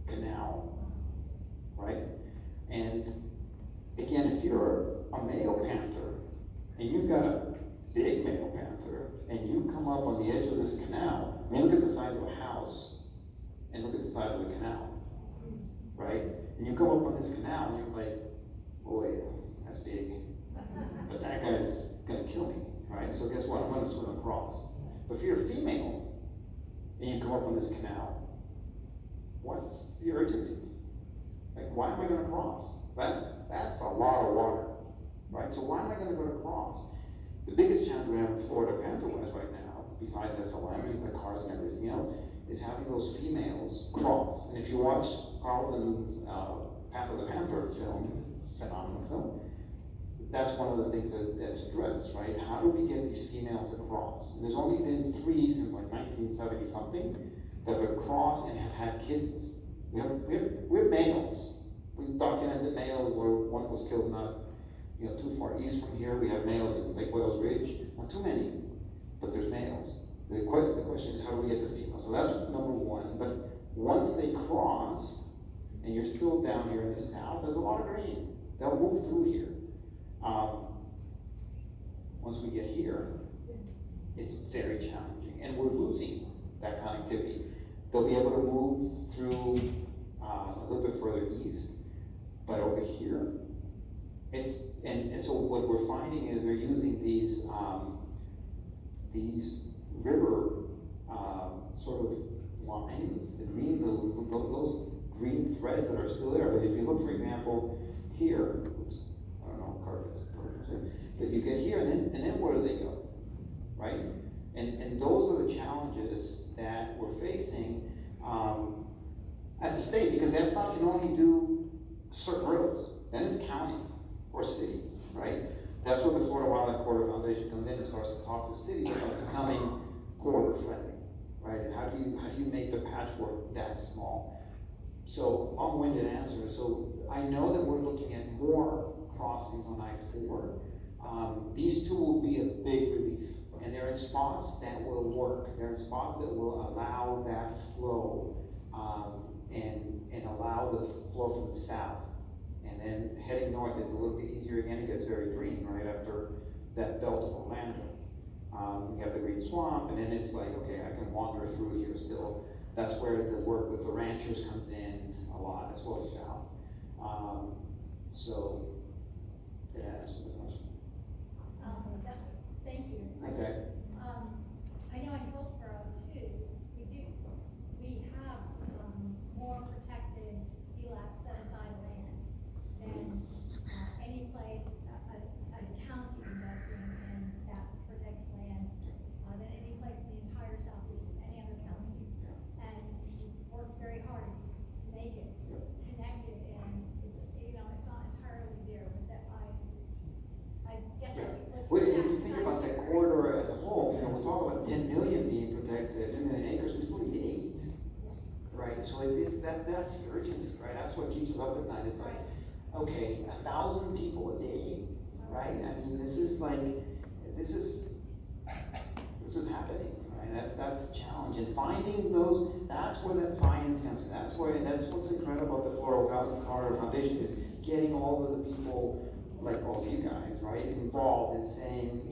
canal, right? And again, if you're a male panther, and you've got a big male panther, and you come up on the edge of this canal, I mean, look at the size of a house, and look at the size of the canal, right? And you come up on this canal, and you're like, boy, that's big. But that guy's gonna kill me, right? So guess what? I'm gonna swim across. But if you're a female, and you come up on this canal, what's the urgency? Like, why am I gonna cross? That's a lot of water, right? So why am I gonna go across? The biggest challenge we have in Florida panther-wise right now, besides FLM, the cars and everything else, is having those females cross. And if you watch Carlton's Path of the Panther film, phenomenal film, that's one of the things that's addressed, right? How do we get these females across? And there's only been 3 since like 1970 something that have crossed and have had kittens. We have males. We've documented males where one was killed not too far east from here. We have males in Lake Wales Ridge. Not too many, but there's males. The question is, how do we get the females? So that's number one. But once they cross, and you're still down here in the south, there's a lot of grain. They'll move through here. Once we get here, it's very challenging, and we're losing that connectivity. They'll be able to move through a little bit further east, but over here, and so what we're finding is they're using these river sort of lines, those green threads that are still there. But if you look, for example, here, oops, I don't know, carpets, but you get here, and then where do they go, right? And those are the challenges that we're facing as a state, because FDOT can only do certain roads. Then it's county or city, right? That's where the Florida Wildlife Corridor Foundation comes in and starts to talk to cities about becoming corridor friendly, right? And how do you make the patchwork that small? So long-winded answer. So I know that we're looking at more crossings on I-4. These two will be a big relief, and they're in spots that will work. They're in spots that will allow that flow and allow the flow from the south. And then heading north is a little bit easier again. It gets very green right after that belt of Orlando. We have the green swamp, and then it's like, okay, I can wander through here still. That's where the work with the ranchers comes in a lot, as well as south. So, yeah, that's the question. Thank you. Okay. I know in Hillsborough too, we have more protected ELAC set aside land than any place, as a county investing in that protected land, than any place in the entire southeast, any other county. And we've worked very hard to make it connected, and it's, it's not entirely there, but that I guess. Well, if you think about that corridor as a whole, we're talking about 10 million being protected, 10 million acres, we still need 8. Right, so that's the urgency, right? That's what keeps us up at night. It's like, okay, 1,000 people a day, right? I mean, this is happening, right? That's the challenge. And finding those, that's where that science comes in. That's what's incredible about the Florida Corridor Foundation, is getting all of the people, like all of you guys, right, involved in saying,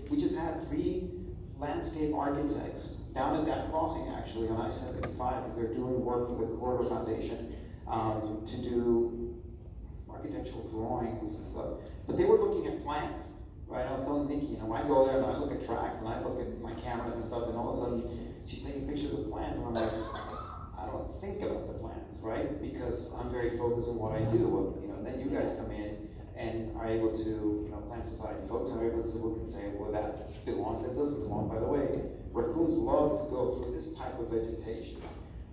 we just had 3 landscape architects down at that crossing actually on I-75, because they're doing work for the Corridor Foundation to do architectural drawings and stuff. But they were looking at plans, right? I was telling Nikki, I go there and I look at tracks and I look at my cameras and stuff, and all of a sudden she's taking pictures of plans, and I'm like, I don't think about the plans, right? Because I'm very focused on what I do. Well, then you guys come in and are able to, Plant Society folks are able to look and say, well, that belongs, that doesn't belong. By the way, raccoons love to go through this type of vegetation,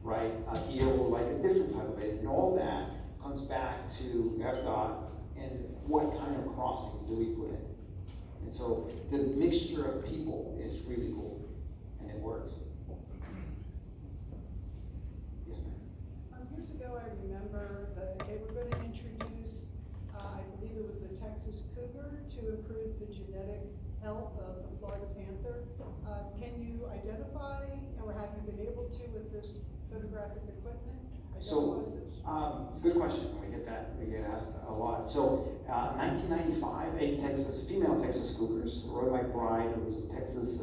right? Deer will like a different type of vegetation, and all that comes back to FDOT and what kind of crossing do we put in? And so the mixture of people is really cool, and it works. Yes, ma'am. Years ago, I remember that they were going to introduce, I believe it was the Texas cougar, to improve the genetic health of the Florida panther. Can you identify, or have you been able to with this photographic equipment? So, it's a good question. We get asked a lot. So, 1995, female Texas cougars, rode by Bride, who was a Texas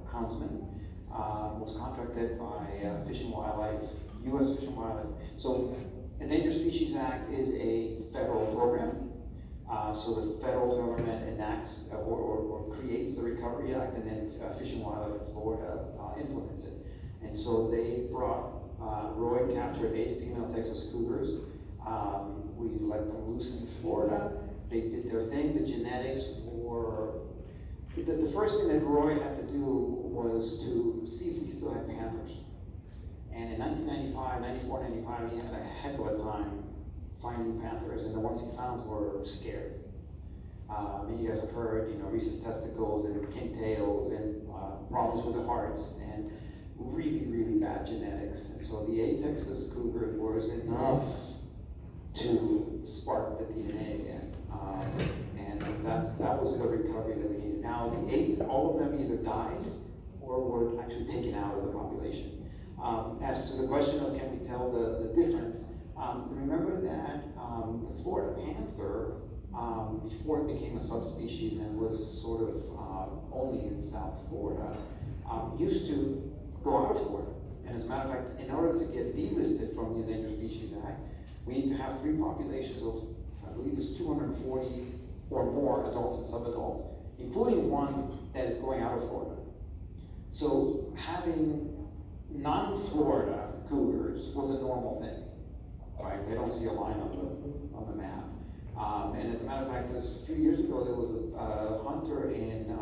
houndsman, was contracted by Fish and Wildlife, U.S. Fish and Wildlife. So, Endangered Species Act is a federal program. So the federal government enacts or creates the Recovery Act, and then Fish and Wildlife in Florida implements it. And so they brought, Roy captured 8 female Texas cougars. We let them loose in Florida. They did their thing. The genetics were, the first thing that Roy had to do was to see if we still had panthers. And in 1995, 94, 95, he had a heck of a time finding panthers, and the ones he found were scary. You guys have heard, rhesus testicles and kintails and problems with the hearts and really, really bad genetics. And so the 8 Texas cougars was enough to spark the DNA again. And that was the recovery that we needed. Now the 8, all of them either died or were actually taken out of the population. As to the question of can we tell the difference, remember that the Florida panther, before it became a subspecies and was sort of only in South Florida, used to go out of Florida. And as a matter of fact, in order to get delisted from the Endangered Species Act, we need to have 3 populations of, I believe it's 240 or more adults and subadults, including one that is going out of Florida. So having non-Florida cougars was a normal thing. Right? They don't see a line on the map. And as a matter of fact, a few years ago, there was a hunter in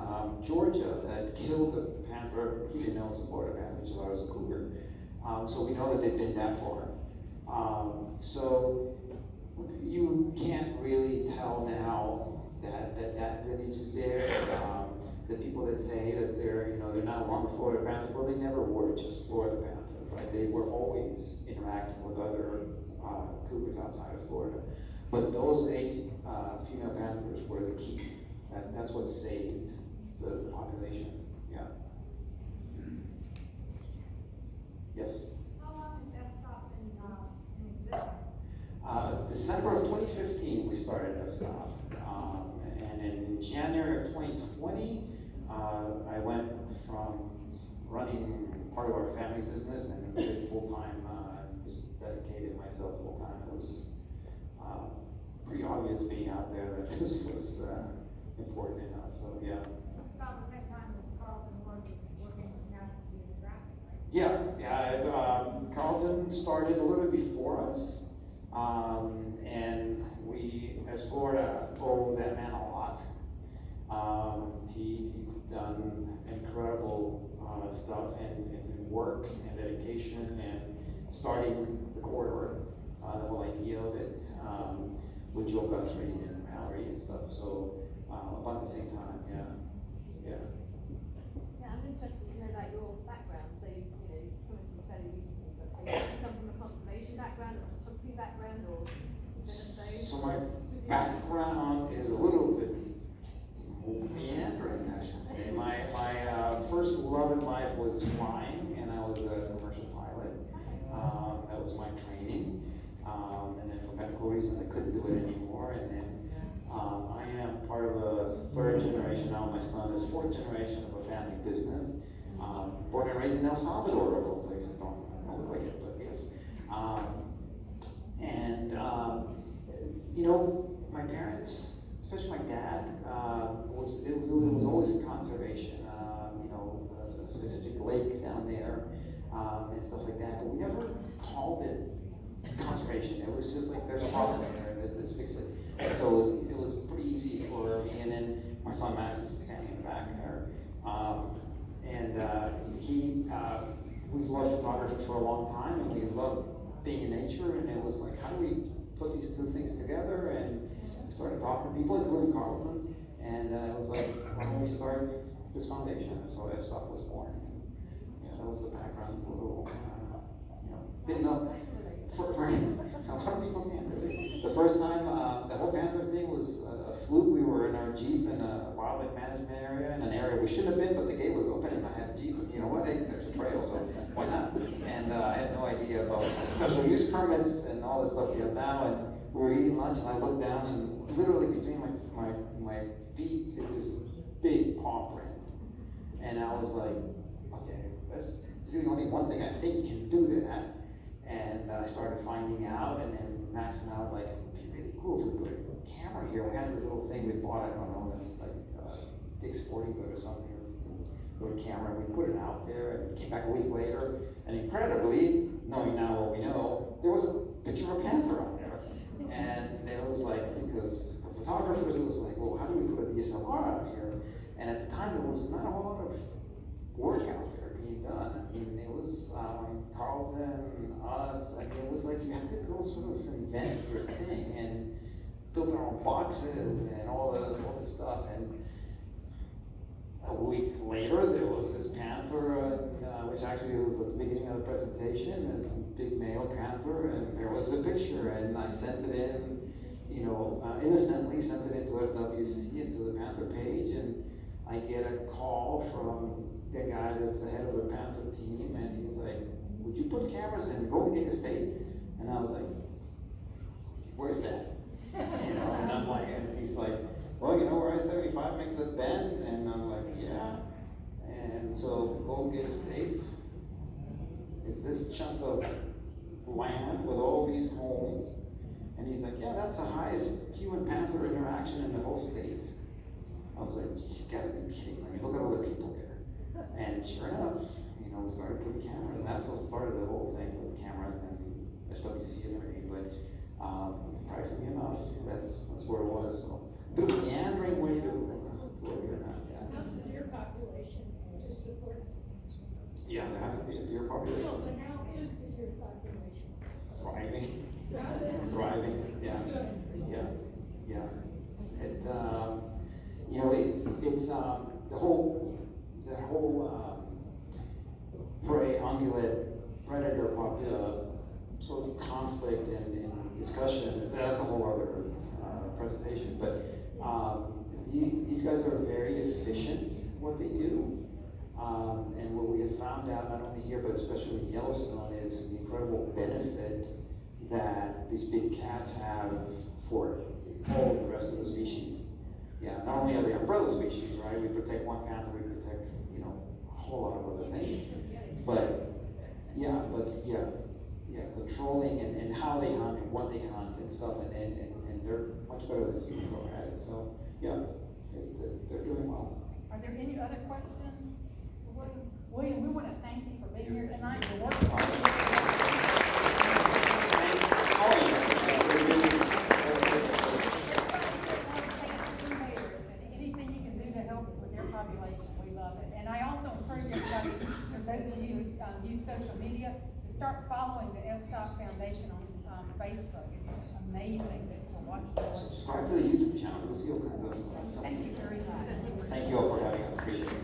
Georgia that killed a panther. He didn't know it was a Florida panther, he just thought it was a cougar. So we know that they've been that far. So you can't really tell now that lineage is there. The people that say that they're not longer Florida panther, well, they never were just Florida panthers, right? They were always interacting with other cougars outside of Florida. But those 8 female panthers were the key. That's what saved the population. Yeah. Yes? How long has fStop been in existence? December of 2015, we started fStop. And in January of 2020, I went from running part of our family business and did full-time, just dedicated myself full-time. It was pretty obvious being out there that this was important enough, so yeah. About the same time as Carlton was working with National Geographic, right? Yeah. Carlton started a little bit before us, and we, as Florida, owe that man a lot. He's done incredible stuff and work and dedication and starting the corridor, the whole idea of it, with Joe Guthrie and Mallory and stuff. So about the same time, yeah. Yeah, I'm interested to know about your background. So coming from fairly recently, but do you come from a conservation background, or a photography background, or So my background is a little bit meandering, I should say. My first love in life was flying, and I was a commercial pilot. That was my training. And then for medical reasons, I couldn't do it anymore. And then I am part of a 3rd generation. Now my son is 4th generation of a family business. Born and raised in El Salvador, of all places. Don't look like it, but yes. My parents, especially my dad, it was always conservation. A specific lake down there and stuff like that. But we never called it conservation. It was just like, there's a problem there, let's fix it. And so it was pretty easy for me. And then my son Max is standing in the back there, we've loved photography for a long time, and we love being in nature, and it was like, how do we put these two things together? And we started talking to people, including Carlton, and it was like, why don't we start this foundation? And so fStop was born. And, that was the background. It's a little, didn't know. For a lot of people can't really. The first time, the whole panther thing was a fluke. We were in our Jeep in a wildlife management area, in an area we shouldn't have been, but the gate was open and I had a Jeep, and you know what, hey, there's a trail, so why not? And I had no idea about special use permits and all this stuff we have now, and we were eating lunch and I looked down and literally between my feet is this big paw print. And I was like, okay, that's really only one thing I think can do that. And I started finding out and then maxing out, like, it'd be really cool if we put a camera here. We had this little thing we bought, I don't know, like Dick's Sporting Good or something, this little camera, and we put it out there, and came back a week later, and incredibly, knowing now what we know, there was a picture of a panther out there. And it was like, because for photographers, it was like, well, how do we put a DSLR out here? And at the time, there was not a whole lot of work out there being done. I mean, it was Carlton, us, I mean, it was like you had to go sort of invent your thing and build our own boxes and all this stuff. And a week later, there was this panther, which actually was at the beginning of the presentation, this big male panther, and there was a picture, and I sent it in, innocently sent it into FWC, into the Panther page, and I get a call from the guy that's the head of the Panther team, and he's like, would you put cameras in Golden Gate Estate? And I was like, where's that? And I'm like, and he's like, well, where I-75 makes that bend? And I'm like, yeah. And so Golden Gate Estates is this chunk of land with all these homes. And he's like, yeah, that's the highest human-panther interaction in the whole state. I was like, you gotta be kidding me. Look at all the people there. And sure enough, we started putting cameras, and that's what started the whole thing with cameras and FWC and everything. But surprisingly enough, that's where it was. So, bit of a meandering way to where we are now. Yeah. How's the deer population to support? Yeah, there has to be a deer population. No, but how is the deer population? Thriving. Thriving. Yeah. That's good. Yeah. It, it's the whole prey ungulate predator sort of conflict and discussion. That's a whole other presentation. But these guys are very efficient what they do. And what we have found out, not only here, but especially in Yellowstone, is the incredible benefit that these big cats have for all the rest of the species. Yeah, not only are they umbrella species, right? We protect one panther, we protect, a whole lot of other things. But controlling and how they hunt and what they hunt and stuff, and they're much better than humans are at it. So, yeah, they're doing well. Are there any other questions? William, we want to thank you for being here tonight. Your work hard. Anything you can do to help with their population, we love it. And I also encourage everybody, for those of you who use social media, to start following the fStop Foundation on Facebook. It's amazing to watch the work. Subscribe to the YouTube channel. You'll see all kinds of stuff. Thank you very much. Thank you all for having us. Appreciate it.